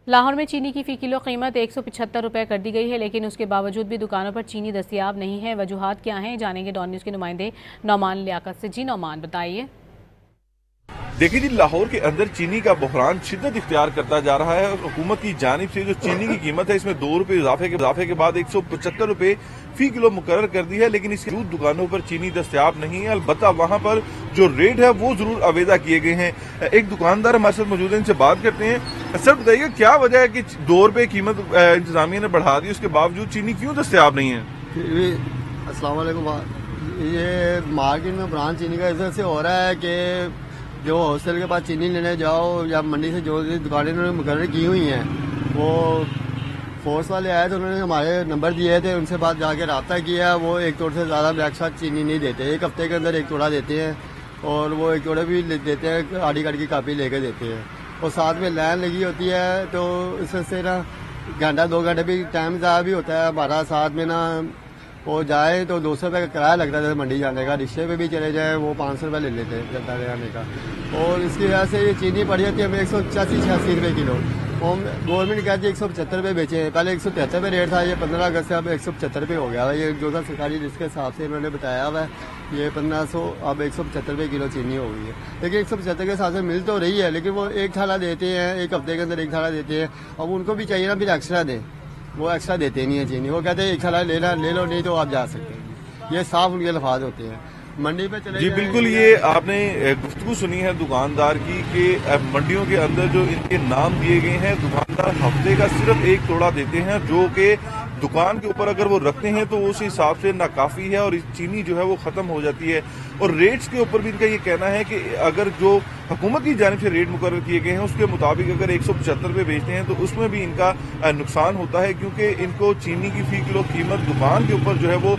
लाहौर में चीनी की फ़ी किलो कीमत 175 रुपये कर दी गई है, लेकिन उसके बावजूद भी दुकानों पर चीनी दस्तियाब नहीं है। वजूहात क्या हैं, जानेंगे डॉन न्यूज़ के नुमाइंदे नौमान लियाकत से। जी नौमान, बताइए। देखिए जी, लाहौर के अंदर चीनी का बहरान शिद्दत इख्तियार करता जा रहा है और हुकूमत की जानिब से जो चीनी की कीमत है इसमें 2 रुपये इजाफे के बाद 175 रुपये फी किलो मुकर्रर कर दी है, लेकिन इसके बावजूद दुकानों पर चीनी दस्तयाब नहीं है। अलबत्ता वहां पर जो रेट है वो जरूर अवेदा किए गए हैं। एक दुकानदार हमारे साथ मौजूद है, इनसे बात करते हैं। सर बताइए, क्या वजह है कि 2 रुपये कीमत इंतजामिया ने बढ़ा दी, उसके बावजूद चीनी क्यों दस्तयाब नहीं है? अस्सलाम वालेकुम। ये मार्केट में ब्रांड चीनी का इस से हो रहा है कि जो होलसेल के पास चीनी लेने जाओ या मंडी से जो दुकानें उन्होंने मुकर्रर की हुई हैं, वो फोर्स वाले आए तो उन्होंने हमारे नंबर दिए थे, उनसे बात जाके रब्ता किया। वो एक तोड़ से ज़्यादा ब्लैक साथ चीनी नहीं देते, एक हफ्ते के अंदर एक तोड़ा देते हैं और वो एक तोड़े भी देते हैं, आधी कार्ड की कापी लेके देते हैं। और साथ में लाइन लगी होती है, तो इससे ना घंटा 2 घंटे भी टाइम ज़्यादा भी होता है हमारा। साथ में ना वो जाए तो 200 रुपये का किराया लगता है मंडी जाने का, रिक्शे पे भी चले जाए वो 500 रुपये ले लेते हैं चलता जाने का। और इसकी वजह से ये चीनी पड़ी जाती है हमें 185-86 रुपये किलो। और गवर्नमेंट कहती है 175 रुपये बेचे हैं, पहले 173 रुपये रेट था, ये 15 अगस्त से अब 175 रुपये हो गया है। ये जो था सरकारी जिसके हिसाब से इन्होंने बताया हुआ है, ये 1500 अब 175 रुपये किलो चीनी हो गई है। लेकिन 175 के हिसाब से मिल तो रही है, लेकिन वो एक थाला देते हैं, एक हफ्ते के अंदर एक थाला देते हैं। अब उनको भी चाहिए ना फिर एक्स्ट्रा दें, वो एक्स्ट्रा देते नहीं है चीनी। वो कहते हैं एक थाला लेना ले लो, नहीं तो आप जा सकते हैं। ये साफ उनके लफाज होते हैं। मंडी पे चले जी बिल्कुल, ये आपने गुफ्तगू सुनी है दुकानदार की कि मंडियों के अंदर जो इनके नाम दिए गए हैं, दुकानदार हफ्ते का सिर्फ एक तोड़ा देते हैं, जो कि दुकान के ऊपर अगर वो रखते हैं तो उस हिसाब से नाकाफी है और चीनी जो है वो खत्म हो जाती है। और रेट्स के ऊपर भी इनका ये कहना है कि अगर जो हुकूमत की जानिब से रेट मुकर्रर किए गए हैं उसके मुताबिक अगर 175 रुपये बेचते हैं तो उसमें भी इनका नुकसान होता है, क्योंकि इनको चीनी की फी किलो कीमत दुकान के ऊपर जो है वो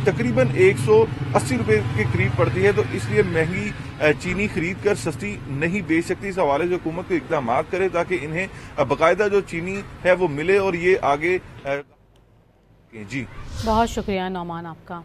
तकरीबन 180 रुपये के करीब पड़ती है। तो इसलिए महंगी चीनी खरीद कर सस्ती नहीं बेच सकती। इस हवाले से हुकूमत को इकदाम करे ताकि इन्हें बाकायदा जो चीनी है वो मिले और ये आगे जी। बहुत शुक्रिया नौमान आपका।